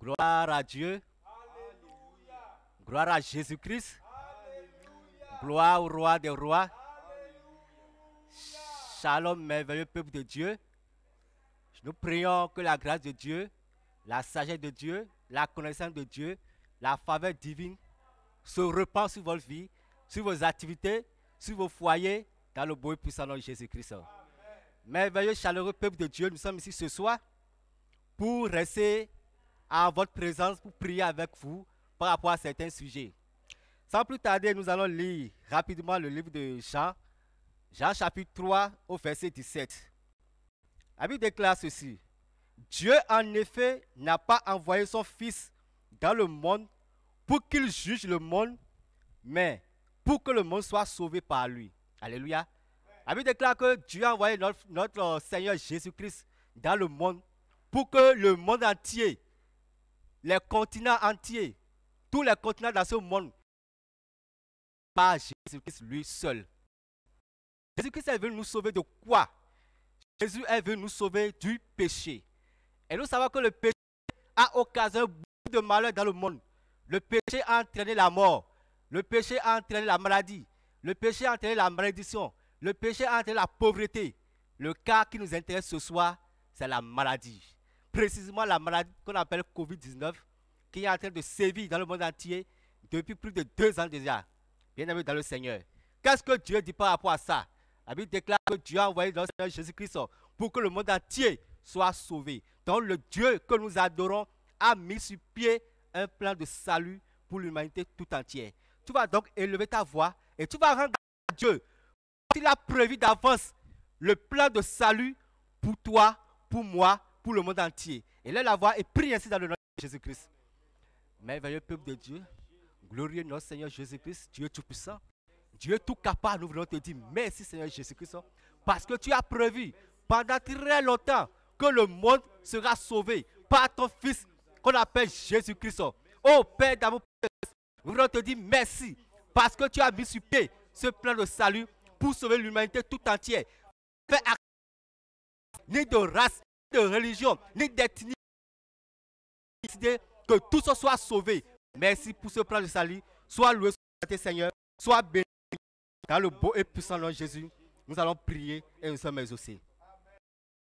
Gloire à Dieu. Gloire à Jésus-Christ. Gloire au roi des rois. Shalom, merveilleux peuple de Dieu. Nous prions que la grâce de Dieu, la sagesse de Dieu, la connaissance de Dieu, la faveur divine se répand sur votre vie, sur vos activités, sur vos foyers, dans le beau et puissant nom de Jésus-Christ. Merveilleux, chaleureux peuple de Dieu, nous sommes ici ce soir pour rester en votre présence, pour prier avec vous par rapport à certains sujets. Sans plus tarder, nous allons lire rapidement le livre de Jean, Jean chapitre 3 au verset 17. La Bible déclare ceci. Dieu en effet n'a pas envoyé son Fils dans le monde pour qu'il juge le monde, mais pour que le monde soit sauvé par lui. Alléluia. La Bible déclare que Dieu a envoyé notre Seigneur Jésus-Christ dans le monde pour que le monde entier, les continents entiers, tous les continents dans ce monde, par Jésus-Christ lui seul. Jésus-Christ est venu nous sauver de quoi? Jésus est venu nous sauver du péché. Et nous savons que le péché a occasionné beaucoup de malheur dans le monde. Le péché a entraîné la mort. Le péché a entraîné la maladie. Le péché a entraîné la malédiction. Le péché a entraîné la pauvreté. Le cas qui nous intéresse ce soir, c'est la maladie. Précisément la maladie qu'on appelle Covid-19, qui est en train de sévir dans le monde entier depuis plus de 2 ans déjà. Bien-aimés dans le Seigneur. Qu'est-ce que Dieu dit par rapport à ça? La Bible déclare que Dieu a envoyé notre Seigneur Jésus-Christ pour que le monde entier soit sauvé. Donc le Dieu que nous adorons a mis sur pied un plan de salut pour l'humanité tout entière. Tu vas donc élever ta voix et tu vas rendre à Dieu. Il a prévu d'avance le plan de salut pour toi, pour moi, pour le monde entier. Et lève la voix et prie ainsi dans le nom de Jésus-Christ. Merveilleux peuple de Dieu, glorieux notre Seigneur Jésus-Christ, Dieu tout-puissant, Dieu tout capable, nous voulons te dire merci Seigneur Jésus-Christ, parce que tu as prévu pendant très longtemps que le monde sera sauvé par ton Fils qu'on appelle Jésus-Christ. Oh Père d'amour, nous voulons te dire merci parce que tu as mis sur pied ce plan de salut pour sauver l'humanité tout entière. Ni de race, ni de religion, ni d'ethnie, que tout ça soit sauvé. Merci pour ce plan de salut. Sois loué, sois Seigneur, sois béni. Dans le beau et puissant nom de Jésus, nous allons prier et nous sommes exaucés.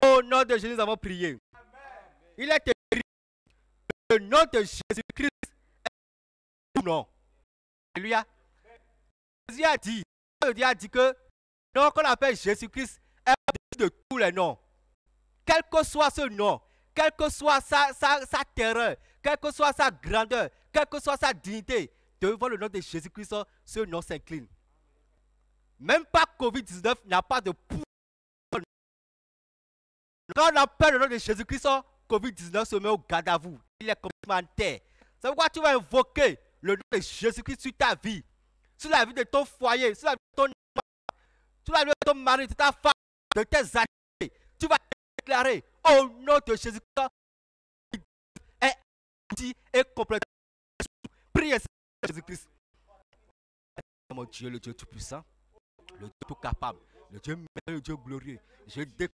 Au nom de Jésus, nous avons prié. Il est écrit, le nom de Jésus-Christ est tout nom. Alléluia. Jésus a dit que le nom qu'on appelle Jésus-Christ est au-dessus de tous les noms. Quel que soit ce nom, quelle que soit sa terreur, quelle que soit sa grandeur, quelle que soit sa dignité, devant le nom de Jésus-Christ, ce nom s'incline. Même pas Covid-19 n'a pas de pouvoir. Quand on appelle le nom de Jésus-Christ, Covid-19 se met au garde à vous. Il est complètement en terre. C'est pourquoi tu vas invoquer le nom de Jésus-Christ sur ta vie, sur la vie de ton foyer, sur la vie de ton mari, de ta femme, de tes activités. Tu vas déclarer au nom de Jésus-Christ est dit et complètement. Priez Jésus-Christ. Mon Dieu, le Dieu tout-puissant, le Dieu tout capable, le Dieu merveilleux, le Dieu glorieux. Je déclare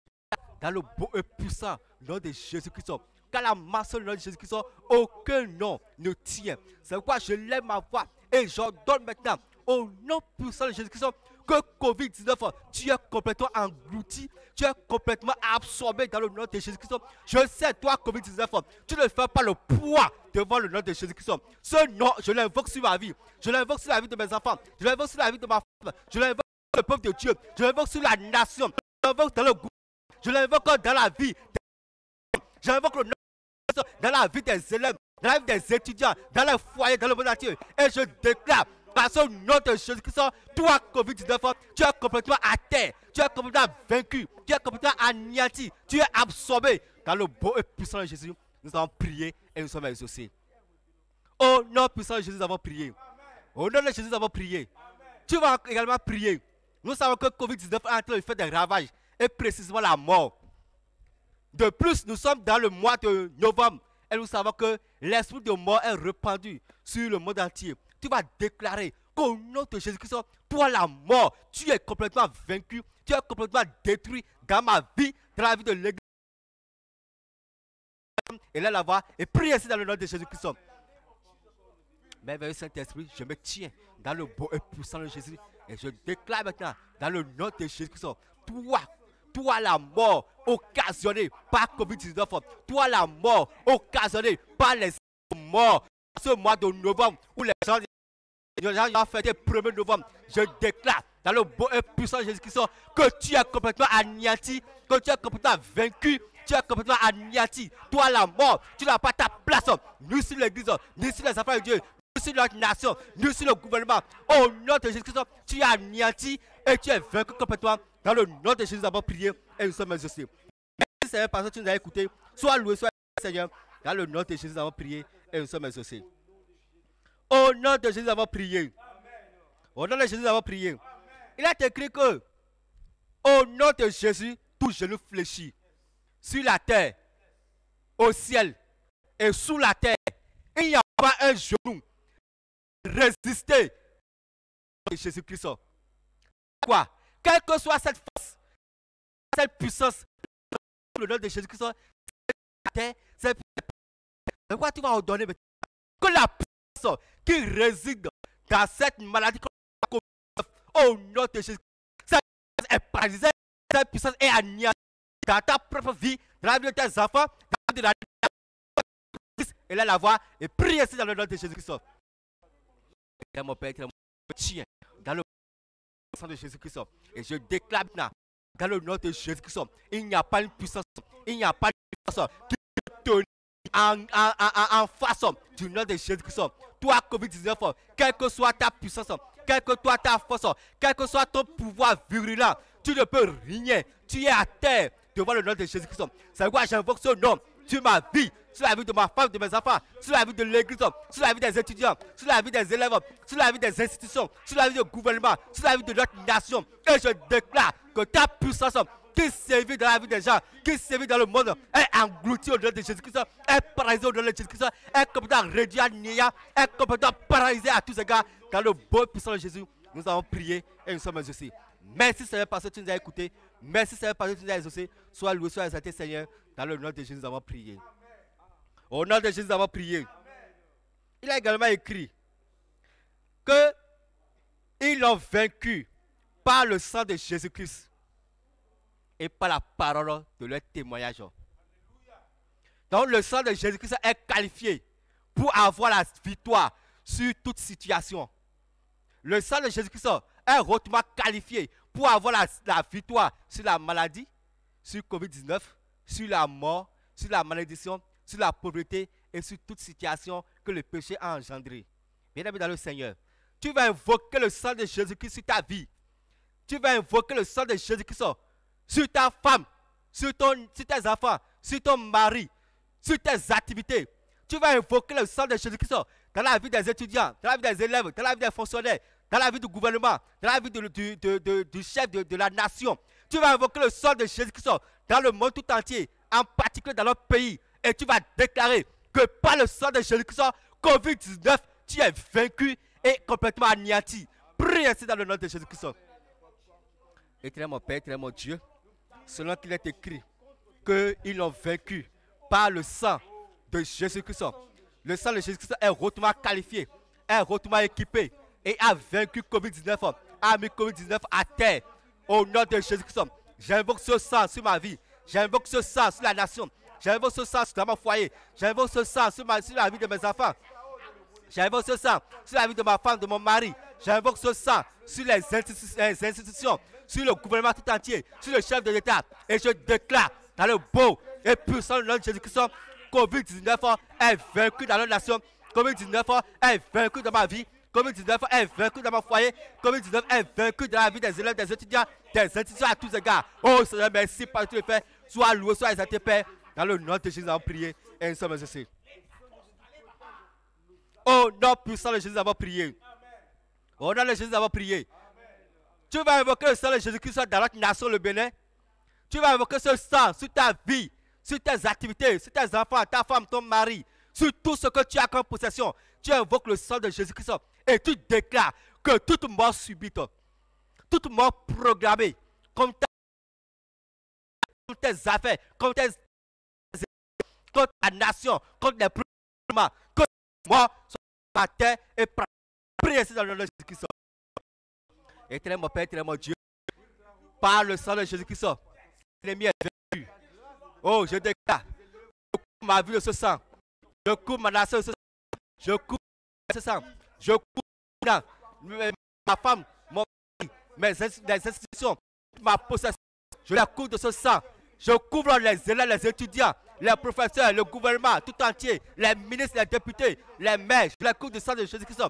dans le beau et puissant nom de Jésus-Christ, qu'à la masse du nom de Jésus-Christ, aucun nom ne tient. C'est pourquoi je lève ma voix et j'ordonne maintenant au nom puissant de Jésus-Christ que Covid-19, tu es complètement englouti, tu es complètement absorbé dans le nom de Jésus-Christ. Je sais, toi, Covid-19, tu ne fais pas le poids devant le nom de Jésus-Christ. Ce nom, je l'invoque sur ma vie, je l'invoque sur la vie de mes enfants, je l'invoque sur la vie de ma femme, je l'invoque sur le peuple de Dieu, je l'invoque sur la nation, je l'invoque dans le gouvernement, je l'invoque dans la vie, je l'invoque le nom de Jésus dans la vie des élèves, dans la vie des étudiants, dans les foyers, dans le monde entier. Et je déclare, par ce nom de Jésus-Christ, toi, Covid-19, tu es complètement à terre, tu es complètement vaincu, tu es complètement anéanti, tu es absorbé. Dans le beau et puissant de Jésus, nous avons prié et nous sommes exaucés. Au nom puissant de Jésus, nous avons prié. Au nom de Jésus, nous avons prié. Tu vas également prier. Nous savons que Covid-19 est en train de faire des ravages, et précisément la mort. De plus, nous sommes dans le mois de novembre, et nous savons que l'esprit de mort est répandu sur le monde entier. Tu vas déclarer qu'au nom de Jésus-Christ, toi la mort, tu es complètement vaincu, tu es complètement détruit dans ma vie, dans la vie de l'église élève la voix et prie ainsi dans le nom de Jésus-Christ. Merveilleux Saint-Esprit, je me tiens dans le beau et puissant de Jésus et je déclare maintenant dans le nom de Jésus-Christ, toi la mort occasionnée par COVID-19, toi la mort occasionnée par les morts, ce mois de novembre où les gens ont fêté le 1er novembre, je déclare dans le beau et puissant de Jésus-Christ que tu es complètement anéanti, que tu es complètement vaincu, tu es complètement anéanti. Toi la mort, tu n'as pas ta place, ni sur l'église, ni sur les enfants de Dieu, ni sur notre nation, ni sur le gouvernement. Au nom de Jésus-Christ, tu es anéanti et tu es vaincu complètement. Dans le nom de Jésus, nous avons prié et nous sommes exaucés. Merci Seigneur parce que tu nous as écoutés. Sois loué, sois Seigneur. Dans le nom de Jésus, nous avons prié et nous sommes exaucés. Au nom de Jésus, nous avons prié. Au nom de Jésus, nous avons prié. Il a écrit que, au nom de Jésus, tout genou fléchit. Sur la terre, au ciel et sous la terre, il n'y a pas un genou résister à Jésus-Christ. Quoi? Quelle que soit cette force, cette puissance, le nom de Jésus-Christ, c'est quoi tu vas ordonner que la puissance qui réside dans cette maladie, au nom de Jésus, cette puissance est paralysée, cette puissance est anéantie dans ta propre vie, dans la vie de tes enfants, dans la vie de la vie. Et là la voix et prie ainsi dans le nom de Jésus-Christ. Mon Père, mon Dieu, dans le nom de Jésus-Christ. Et je déclare maintenant, dans le nom de Jésus-Christ, il n'y a pas une puissance, il n'y a pas une puissance qui peut tenir en face du nom de Jésus-Christ. Toi, COVID-19, quelle que soit ta puissance, quelle que soit ta force, quel que soit ton pouvoir virulent, tu ne peux rien. Tu es à terre devant le nom de Jésus-Christ. C'est pourquoi j'invoque ce nom sur ma vie, sur la vie de ma femme, de mes enfants, sur la vie de l'église, sur la vie des étudiants, sur la vie des élèves, sur la vie des institutions, sur la vie du gouvernement, sur la vie de notre nation. Et je déclare que ta puissance qui sévit dans la vie des gens, qui sévit dans le monde, est engloutie au nom de Jésus-Christ, est paralysée au nom de Jésus-Christ, est complètement réduite à néant, est complètement paralysée à tous égards. Dans le beau puissant de Jésus, nous avons prié et nous sommes exaucés. Merci Seigneur parce que tu nous as écoutés. Merci Seigneur parce que tu nous as exaucés. Sois loué, sois exalté Seigneur. Dans le nom de Jésus, nous avons prié. Au nom de Jésus, nous avons prié. Il a également écrit que ils l'ont vaincu par le sang de Jésus-Christ et par la parole de leur témoignage. Donc le sang de Jésus-Christ est qualifié pour avoir la victoire sur toute situation. Le sang de Jésus-Christ est hautement qualifié pour avoir la victoire sur la maladie, sur COVID-19, sur la mort, sur la malédiction, sur la pauvreté et sur toute situation que le péché a engendré. Bien-aimé dans le Seigneur, tu vas invoquer le sang de Jésus-Christ sur ta vie. Tu vas invoquer le sang de Jésus-Christ sur ta femme, sur tes enfants, sur ton mari, sur tes activités. Tu vas invoquer le sang de Jésus-Christ dans la vie des étudiants, dans la vie des élèves, dans la vie des fonctionnaires, dans la vie du gouvernement, dans la vie du chef de la nation. Tu vas invoquer le sang de Jésus-Christ dans le monde tout entier, en particulier dans notre pays. Et tu vas déclarer que par le sang de Jésus-Christ, COVID-19, tu es vaincu et complètement anéanti. Prie ainsi dans le nom de Jésus-Christ. Éternel mon Père, éternel mon Dieu, selon qu'il est écrit qu'ils l'ont vaincu par le sang de Jésus-Christ. Le sang de Jésus-Christ est hautement qualifié, est hautement équipé et a vaincu COVID-19, a mis COVID-19 à terre. Au nom de Jésus-Christ, j'invoque ce sang sur ma vie, j'invoque ce sang sur la nation, j'invoque ce sang sur mon foyer, j'invoque ce sang sur la vie de mes enfants, j'invoque ce sang sur la vie de ma femme, de mon mari, j'invoque ce sang sur les institutions, sur le gouvernement tout entier, sur le chef de l'État. Et je déclare dans le beau et puissant nom de Jésus-Christ, COVID-19 est vaincu dans notre nation, COVID-19 est vaincu dans ma vie, COVID-19 est vaincu dans mon foyer, COVID-19 est vaincu dans la vie des élèves, des étudiants, des institutions à tous égards. Oh Seigneur, merci par tout le fait. Sois loué, sois exalté, Père. Dans le nom de Jésus, nous avons prié et nous sommes exaucés. Au nom puissant de Jésus, nous avons prié. Au nom de Jésus, nous avons prié. Tu vas invoquer le sang de Jésus-Christ dans notre nation, le Bénin. Tu vas invoquer ce sang sur ta vie, sur tes activités, sur tes enfants, ta femme, ton mari, sur tout ce que tu as comme possession. Tu invoques le sang de Jésus-Christ et tu déclares que toute mort subite, toute mort programmée, comme tes affaires, comme tes contre la nation, contre les problèmes, contre moi, sur la terre et prier dans le nom de Jésus-Christ. Éternel mon Père, éternel mon Dieu, par le sang de Jésus-Christ, l'ennemi est vaincu. Oh, je déclare, je coupe ma vie de ce sang, je coupe ma nation de ce sang, je coupe ce sang, je coupe ma femme, mon mari, mes institutions, ma possession, je la coupe de ce sang, je couvre les élèves, les étudiants, les professeurs, le gouvernement tout entier, les ministres, les députés, les maires, je la coupe du sang de Jésus-Christ.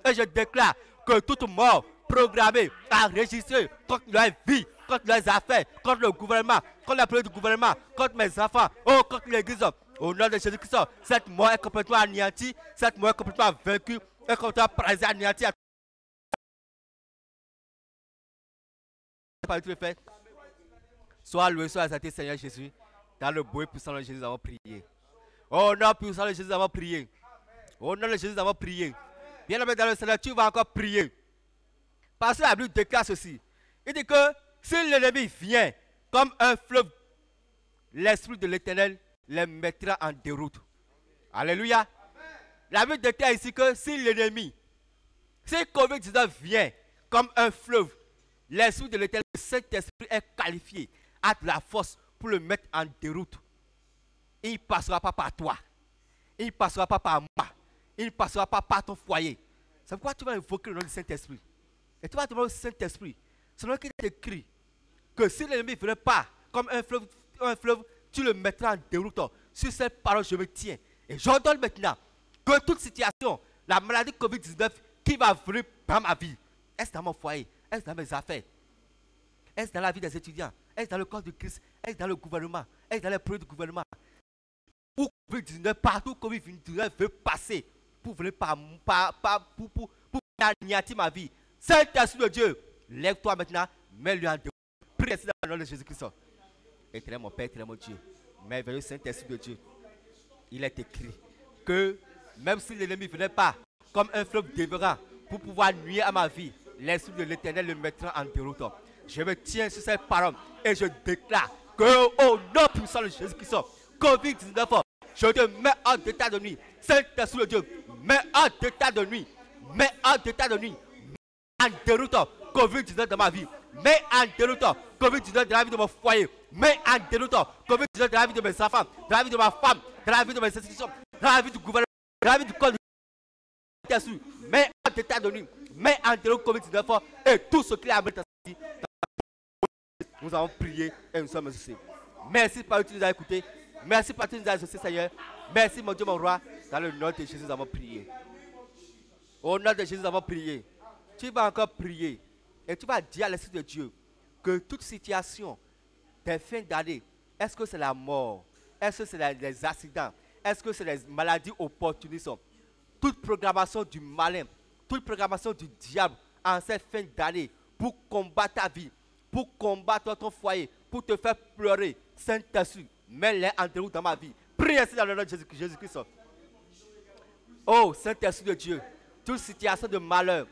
Et je déclare que toute mort programmée, enregistrée contre leur vie, contre leurs affaires, contre le gouvernement, contre la politique du gouvernement, contre mes enfants, oh, contre l'église, au nom de Jésus-Christ, cette mort est complètement anéantie, cette mort est complètement vaincue, est complètement présente, anéantie. Par tous les faits, sois loué, sois exalté, Seigneur Jésus, dans le beau et puissant nom de Jésus, nous avons prié. Au nom puissant de Jésus, nous avons prié. Au nom de Jésus, nous avons prié. Bien aimé dans le Seigneur, tu vas encore prier. Parce que la Bible déclare ceci. Il dit que si l'ennemi vient comme un fleuve, l'Esprit de l'Éternel les mettra en déroute. Alléluia. La Bible déclare ici que si l'ennemi, si Covid-19 vient comme un fleuve, l'Esprit de l'Éternel, cet esprit est qualifié, a de la force pour le mettre en déroute. Il ne passera pas par toi. Il ne passera pas par moi. Il ne passera pas par ton foyer. C'est pourquoi tu vas invoquer le nom du Saint-Esprit. Et tu vas demander au Saint-Esprit, c'est là qu'il est écrit que si l'ennemi ne venait pas comme un fleuve, tu le mettras en déroute. Sur cette parole, je me tiens. Et j'ordonne maintenant que toute situation, la maladie Covid-19 qui va venir dans ma vie, est-ce dans mon foyer, est-ce dans mes affaires, est-ce dans la vie des étudiants, est-ce dans le corps de Christ, est-ce dans le gouvernement, est-ce dans les projets du gouvernement, où Covid-19, partout Covid-19 veut passer pour venir pour anéantir ma vie. Saint-Esprit de Dieu, lève-toi maintenant, mets-lui en déroute. Prie dans le nom de Jésus-Christ. Éternel mon Père, éternel mon Dieu, merveilleux Saint-Esprit de Dieu, il est écrit que même si l'ennemi ne venait pas comme un fleuve dévorant pour pouvoir nuire à ma vie, l'Esprit de l'Éternel le mettra en déroute. Je me tiens sur cette parole et je déclare que au nom puissant de Jésus-Christ, Covid-19, je te mets en état de nuit. Saint-Esprit de Dieu, mets en état de nuit. Mets en état de nuit. En déroute Covid-19 dans ma vie. Mets en déroute Covid-19 dans la vie de mon foyer. Mets en déroute Covid-19 dans la vie de mes enfants, dans la vie de ma femme, dans la vie de mes institutions, dans la vie du gouvernement, dans la vie du corps de Jésus. Mets en état de nuit. Mets en déroute Covid-19 et tout ce qu'il a amené dans sa vie. Nous avons prié et nous sommes associés. Merci parce que tu nous as écoutés. Merci parce que tu nous as associés, Seigneur. Merci, mon Dieu, mon roi. Dans le nom de Jésus, nous avons prié. Au nom de Jésus, nous avons prié. Tu vas encore prier. Et tu vas dire à l'Esprit de Dieu que toute situation des fins d'année, est-ce que c'est la mort? Est-ce que c'est les accidents? Est-ce que c'est les maladies opportunistes? Toute programmation du malin, toute programmation du diable en cette fin d'année pour combattre ta vie, pour combattre ton foyer, pour te faire pleurer, Saint-Esprit, mets-les en déroute dans ma vie. Prie ainsi dans le nom de Jésus-Christ. Oh, Saint-Esprit de Dieu, toute situation de malheur,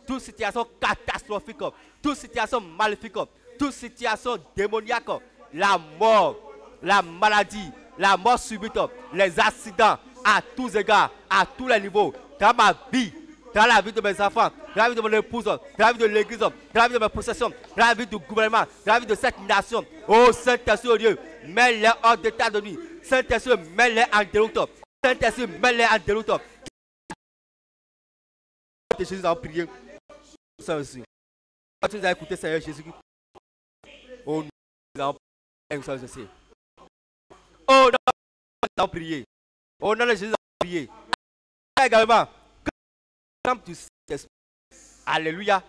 toute situation catastrophique, toute situation maléfique, toute situation démoniaque, la mort, la maladie, la mort subite, les accidents à tous égards, à tous les niveaux, dans ma vie, dans la vie de mes enfants, dans la vie de mon épouse, dans la vie de l'église, dans la vie de mes possessions, dans la vie du gouvernement, dans la vie de cette nation. Oh Saint-Esprit de Dieu, mets-les hors d'état de nuit. Saint-Esprit, mets-les en déroute. Saint-Esprit, mets-les en déroute. Jésus, nous avons prié. Ça aussi. Tu nous as écouté, Seigneur Jésus. Oh, nous avons prié. Oh, nous avons prié. Oh, non, Jésus, nous avons prié. Également, temple du Saint-Esprit. Alléluia.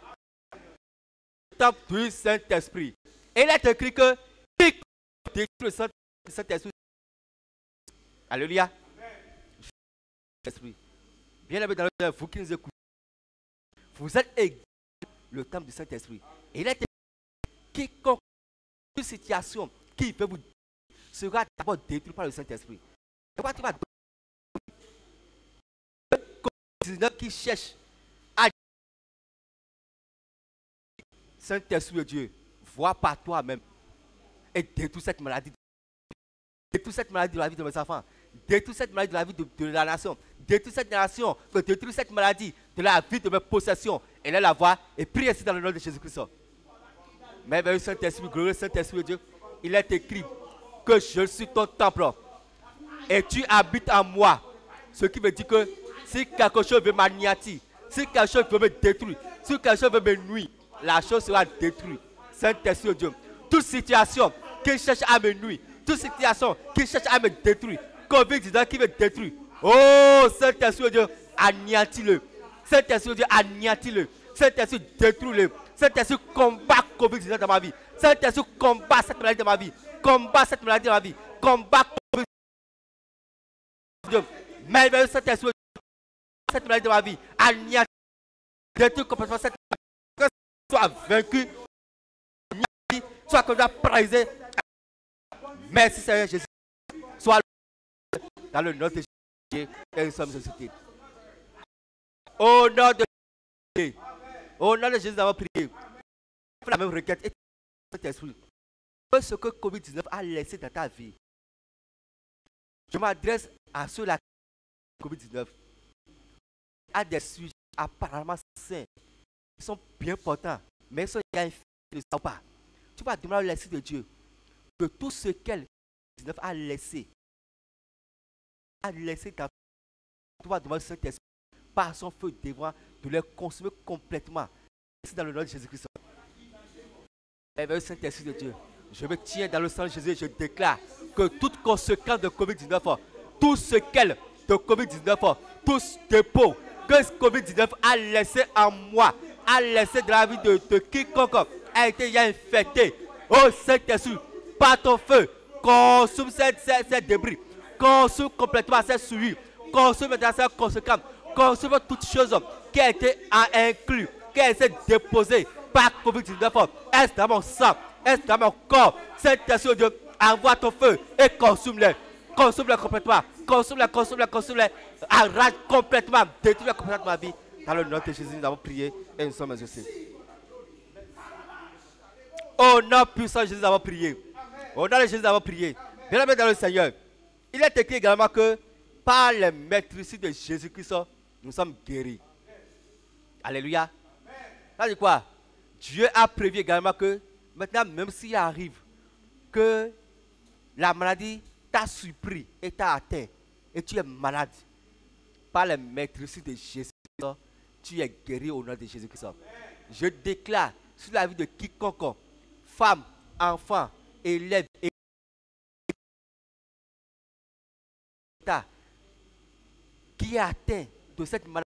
Temple du Saint-Esprit. Et il est écrit que qui détruit le Saint-Esprit. Alléluia. Saint-Esprit. Bien aimé dans le vous qui nous écoutez. Vous êtes également le temple du Saint-Esprit. Et il est écrit quiconque toute situation qui veut vous sera d'abord détruit par le Saint-Esprit. Et quoi tu vas Covid-19 qui cherche à Saint-Esprit de Dieu, vois par toi-même et détruis cette maladie. Détruis cette maladie de la vie de mes enfants. détruis cette maladie de la vie de la nation. Détruis cette nation, détruis cette maladie de la vie de mes possessions. Et là, la voix et prie ainsi dans le nom de Jésus-Christ. Merveilleux Saint-Esprit, glorieux Saint-Esprit de Dieu, il est écrit que je suis ton temple et tu habites en moi. Ce qui veut dire que si quelque chose veut m'anéantir, si quelque chose veut me détruire, si quelque chose veut me nuire, la chose sera détruite. Saint-Esprit de Dieu, toute situation qui cherche à me nuire, toute situation qui cherche à me détruire, Covid-19 qui me détruit, oh Saint-Esprit de Dieu, anéantis-le. Saint-Esprit de Dieu, anéantis-le. Saint-Esprit, détruis-le. Saint-Esprit, combat Covid-19 dans ma vie. Saint-Esprit, combat cette maladie dans ma vie. Combat cette maladie dans ma vie. Combat Covid-19. Merveilleux Saint-Esprit, cette maladie dans ma vie. Anéantis, détruis complètement cette maladie. Que soit vaincu, soit que je sois praisé. Merci Seigneur Jésus. Sois dans le nom de Jésus et nous sommes ressuscités. Au nom de Jésus, au nom de Jésus, nous avons prié. La même requête et cet esprit. Ce que Covid-19 a laissé dans ta vie. Je m'adresse à ceux-là qui ont Covid-19. À des sujets apparemment sains. Ils sont bien portants, mais ils sont infectés, ne savent pas. Tu vas demander à l'Esprit de Dieu que tout ce qu'elle a laissé dans tu vas demander cet esprit par son feu devant de les consommer complètement. C'est dans le nom de Jésus-Christ. Merveilleux Saint-Esprit de Dieu, je me tiens dans le sang de Jésus et je déclare que toute conséquence de Covid-19, tout ce qu'elle de Covid-19, tout ce dépôt que ce Covid-19 a laissé en moi, a laissé dans la vie de quiconque a été infecté. Oh Saint-Esprit, par ton feu, consomme ces débris, consomme complètement ces souillures, consomme maintenant ces conséquences, consomme toutes choses qui a été inclus, qui a été déposées par Covid-19. Est-ce dans mon sang, est-ce dans mon corps? Saint-Esprit de Dieu, envoie ton feu et consomme-les. Consomme-les complètement. Consomme-les, consomme-les, consomme-les. Arrache complètement, détruis complètement ma vie. Dans le nom de Jésus, nous avons prié et nous sommes exaucés. Au nom puissant de Jésus, nous avons prié. Au nom de Jésus, nous avons prié. Bien aimé dans le Seigneur, il est écrit également que par les maîtrises de Jésus-Christ, nous sommes guéris. Alléluia. Ça dit quoi? Dieu a prévu également que maintenant, même s'il arrive que la maladie t'a surpris et t'a atteint et tu es malade, par les maîtrises de Jésus-Christ, tu es guéri au nom de Jésus-Christ. Je déclare sur la vie de quiconque, femme, enfant, élève, qui est atteint de cette maladie,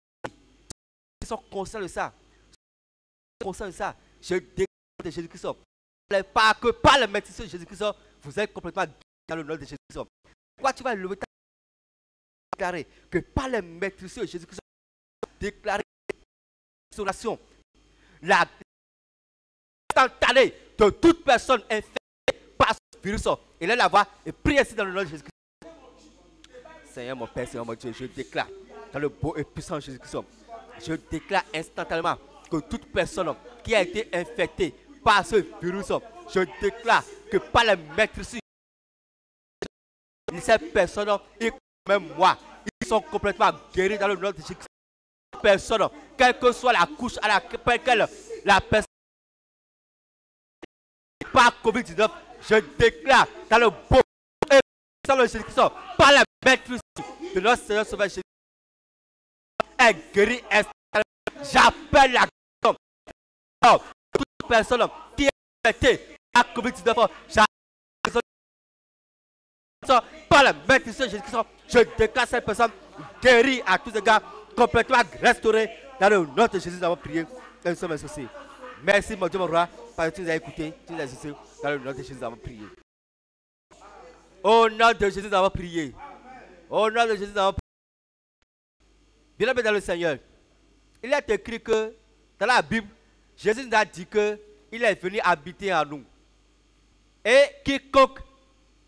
qui sont conscients de ça, je déclare de Jésus-Christ. Pas que par le médecin de Jésus-Christ, vous êtes complètement dans le nom de Jésus-Christ. Pourquoi tu vas lever ta déclarer que par le maîtrise de Jésus-Christ, déclarer la restauration, la instantanée de toute personne infectée par ce virus. Et là, la voix et prie ainsi dans le nom de Jésus-Christ. Seigneur mon Père, Seigneur mon Dieu, je déclare dans le beau et puissant Jésus-Christ, je déclare instantanément que toute personne qui a été infectée par ce virus, je déclare que par la maîtrise de ces personnes, et même moi, ils sont complètement guéris dans le nom de Jésus-Christ. Personne, quelle que soit la couche à laquelle la personne par Covid-19, je déclare dans le beau et puissant de Jésus-Christ, par la maîtrise de notre Seigneur Sauveur Jésus, est guéri. J'appelle la toute personne qui est infectée par Covid-19, par la maîtrise de Jésus-Christ, je déclare cette personne guérie à tous égards, complètement restaurée. Dans le nom de Jésus, nous avons prié et nous sommes associés. Merci mon Dieu, mon roi, parce que tu nous as écoutés, tu nous as associés. Dans le nom de Jésus, nous avons prié. Au nom de Jésus, nous avons prié. Au nom de Jésus, nous avons prié. Bien-aimé dans le Seigneur, il est écrit que dans la Bible, Jésus nous a dit qu'il est venu habiter en nous. Et quiconque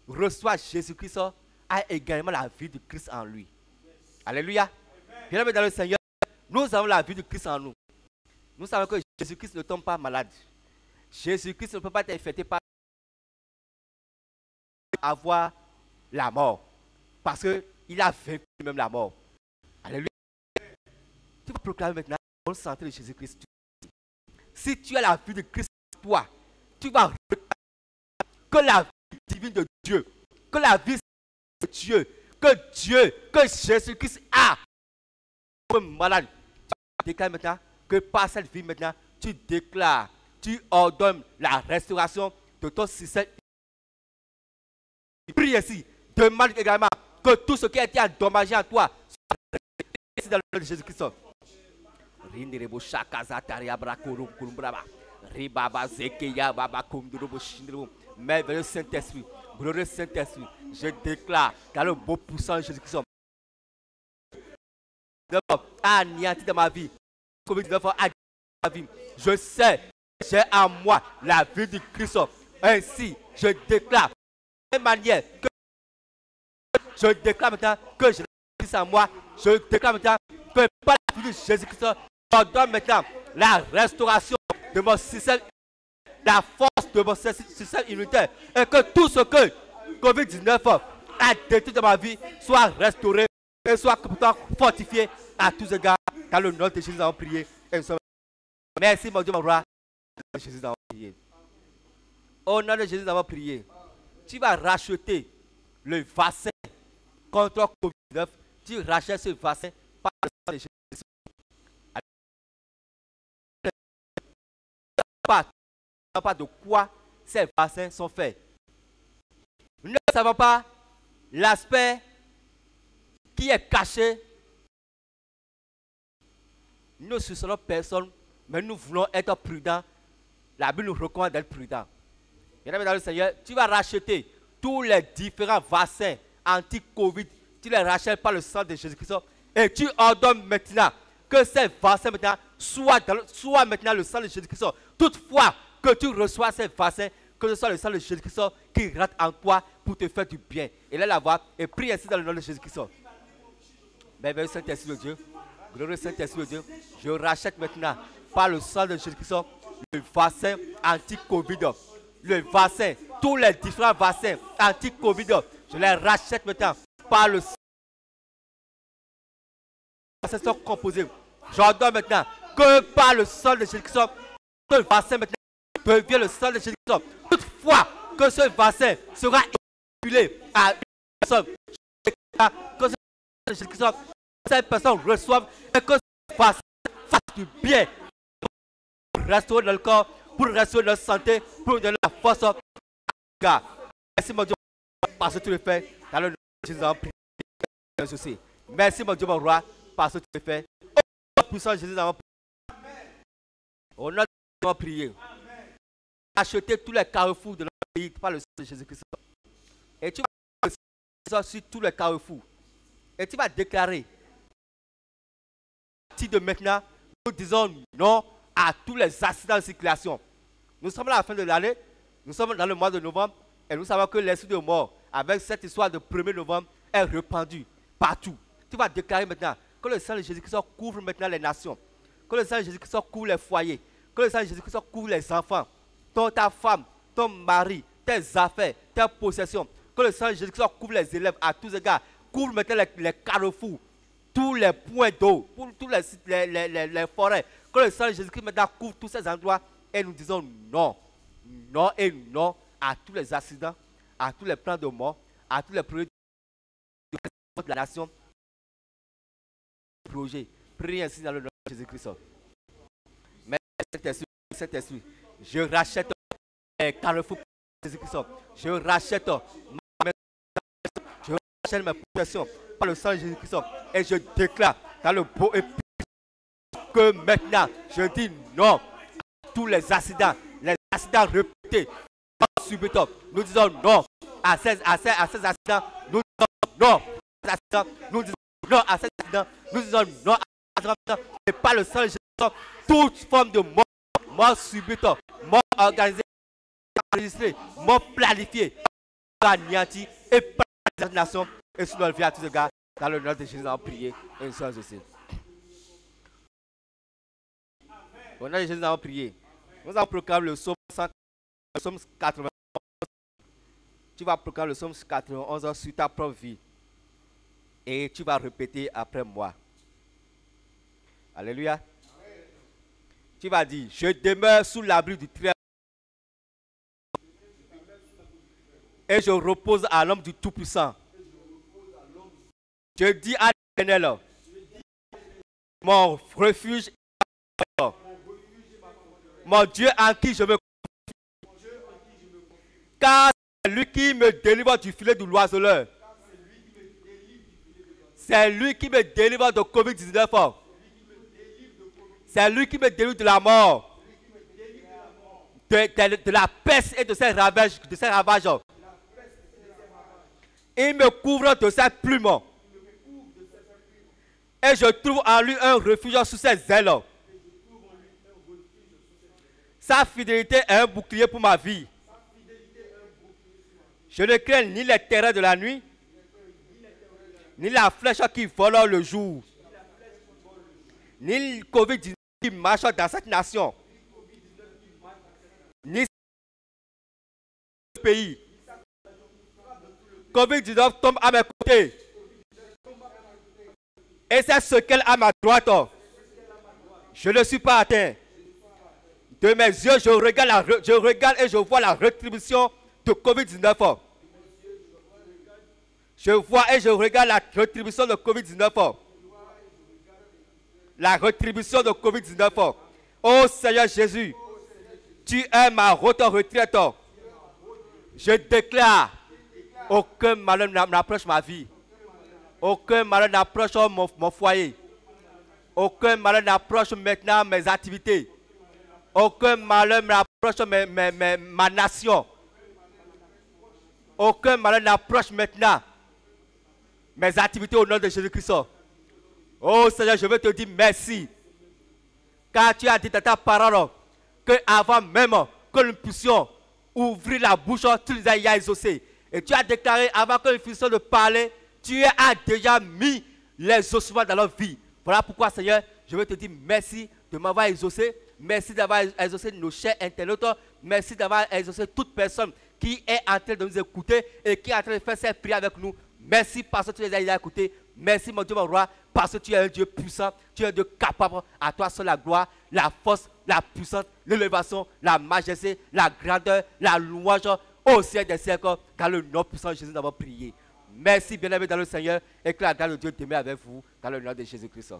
reçoit Jésus-Christ a également la vie de Christ en lui. Alléluia. Bien-aimé dans le Seigneur, nous avons la vie de Christ en nous. Nous savons que Jésus-Christ ne tombe pas malade. Jésus-Christ ne peut pas être infecté par avoir la mort. Parce qu'il a vaincu même la mort. Alléluia. Tu vas proclamer maintenant la bonne santé de Jésus-Christ. Si tu as la vie de Christ en toi, tu vas que la vie divine de Dieu, que la vie de Dieu, que Jésus-Christ a comme malade. Tu déclares maintenant que par cette vie maintenant, tu déclares, tu ordonnes la restauration de ton système. Prie ici, demande également que tout ce qui a été endommagé en toi soit restauré dans le nom de Jésus-Christ. Merveilleux Saint-Esprit, glorieux Saint-Esprit, je déclare dans le beau puissant de Jésus-Christ, anéanti dans ma vie, COVID-19 a ma vie. Je sais que j'ai en moi la vie du Christ. Ainsi, je déclare de la même manière que je déclare maintenant que j'ai le Christ en moi. Je déclare maintenant que par la vie de Jésus-Christ, je donne maintenant la restauration de mon système, la force de mon système immunitaire, et que tout ce que COVID-19 a détruit dans ma vie soit restauré et soit pourtant fortifié à tous égards. Dans le nom de Jésus, nous avons prié. Merci, mon Dieu, mon roi. Au nom de Jésus, nous avons prié. Au nom de Jésus, nous avons prié. Tu vas racheter le vaccin contre COVID-19. Tu rachètes ce vaccin par le sang de Jésus. Pas de quoi ces vaccins sont faits. Nous ne savons pas l'aspect qui est caché. Nous ne soupçonnons personne, mais nous voulons être prudents. La Bible nous recommande d'être prudents. Mesdames et messieurs, Seigneur, tu vas racheter tous les différents vaccins anti-Covid. Tu les rachètes par le sang de Jésus-Christ. Et tu ordonnes maintenant que ces vaccins maintenant soient maintenant le sang de Jésus-Christ. Toutefois, que tu reçois ces vaccins, que ce soit le sang de Jésus-Christ qui rentre en toi pour te faire du bien. Et là, la voix, et prie ainsi dans le nom de Jésus-Christ. Merveilleux Saint-Esprit de Dieu, glorieux Saint-Esprit de Dieu, je rachète maintenant par le sang de Jésus-Christ le vaccin anti-Covid. Le vaccin, tous les différents vaccins anti-Covid, je les rachète maintenant par le sang. Les vaccins sont composés. J'ordonne maintenant que par le sang de Jésus-Christ, le vaccin maintenant devient le sang de Jésus-Christ. Toutefois, que ce vaccin sera éculé à une personne, que ce sang de Jésus-Christ, cette personne reçoive et que ce vaccin fasse du bien pour restaurer notre corps, pour restaurer notre santé, pour donner la force. Merci mon Dieu parce que tu le fais dans le nom de Jésus. Merci mon Dieu mon roi parce que tu le fais. Au puissant Jésus, nous avons prié. Au nom de Jésus, nous avons prié. Acheter tous les carrefours de notre pays par le sang de Jésus-Christ. Et tu vas sur tous les carrefours. Et tu vas déclarer. À partir de maintenant, nous disons non à tous les accidents de circulation. Nous sommes à la fin de l'année. Nous sommes dans le mois de novembre. Et nous savons que l'esprit de mort, avec cette histoire de 1er novembre, est répandu partout. Tu vas déclarer maintenant que le sang de Jésus-Christ couvre maintenant les nations. Que le sang de Jésus-Christ couvre les foyers. Que le sang de Jésus-Christ couvre les enfants. Ta femme, ton mari, tes affaires, tes possessions. Que le sang de Jésus-Christ couvre les élèves à tous égards. Couvre maintenant les carrefours, tous les points d'eau, tous les forêts. Que le sang de Jésus-Christ maintenant couvre tous ces endroits. Et nous disons non. Non et non à tous les accidents, à tous les plans de mort, à tous les projets de la nation. Prie ainsi dans le nom de Jésus-Christ. Mais Saint-Esprit, je rachète les carrefours de Jésus-Christ. Je rachète mes possessions par le sang de Jésus-Christ. Et je déclare dans le beau et que maintenant, je dis non à tous les accidents répétés. Subitement, nous disons non à ces accidents. Nous disons non à ces accidents. Nous disons non à ces accidents. Nous disons non à ces accidents. Et par le sang de Jésus, toute forme de mort subite, mort organisée, enregistrée, mort planifiée, anéantie et par la nation et sur notre vie à tous les gars. Dans le nom de Jésus, nous avons prié et nous sommes aussi. Au nom de Jésus, nous avons prié. Nous avons proclamé le psaume 91. Tu vas proclamer le psaume 91 sur ta propre vie. Et tu vas répéter après moi. Alléluia. Tu vas dire, je demeure sous l'abri du Très-Haut et je repose à l'homme du Tout-Puissant. Je dis à l'Éternel, mon refuge, mon Dieu en qui je me confie, car c'est lui qui me délivre du filet de l'oiseleur. C'est lui qui me délivre de Covid-19. C'est lui qui me délivre de la mort, de la peste et de ses ravages. Il me couvre de ses plumes. Et je trouve en lui un refuge sous ses ailes. Sa fidélité est un bouclier pour ma vie. Je ne crains ni les terreurs de la nuit, ni la flèche qui vole le jour, ni le Covid-19 qui marche dans cette nation, ni ce pays. Covid-19 tombe à mes côtés. Et c'est ce qu'elle a à ma droite. Je ne suis pas atteint. De mes yeux, je regarde et je vois la rétribution de Covid-19. Je vois et je regarde la rétribution de Covid-19. La rétribution de Covid-19. Oh Seigneur Jésus, tu es ma haute retraite. Je déclare, aucun malheur n'approche ma vie. Aucun malheur n'approche mon foyer. Aucun malheur n'approche maintenant mes activités. Aucun malheur n'approche ma nation. Aucun malheur n'approche maintenant mes activités au nom de Jésus-Christ. Oh Seigneur, je veux te dire merci. Car tu as dit dans ta parole que avant même que nous puissions ouvrir la bouche, tu nous as exaucés. Et tu as déclaré avant que nous puissions de parler, tu as déjà mis les ossements dans leur vie. Voilà pourquoi, Seigneur, je veux te dire merci de m'avoir exaucé. Merci d'avoir exaucé nos chers internautes. Merci d'avoir exaucé toute personne qui est en train de nous écouter et qui est en train de faire cette prière avec nous. Merci parce que tu les as déjà écoutés. Merci, mon Dieu, mon roi, parce que tu es un Dieu puissant. Tu es un Dieu capable. À toi seul la gloire, la force, la puissance, l'élévation, la majesté, la grandeur, la louange au siècle des siècles. Dans le nom puissant de Jésus, nous avons prié. Merci, bien-aimés dans le Seigneur, et que la grâce de Dieu demeure avec vous dans le nom de Jésus-Christ.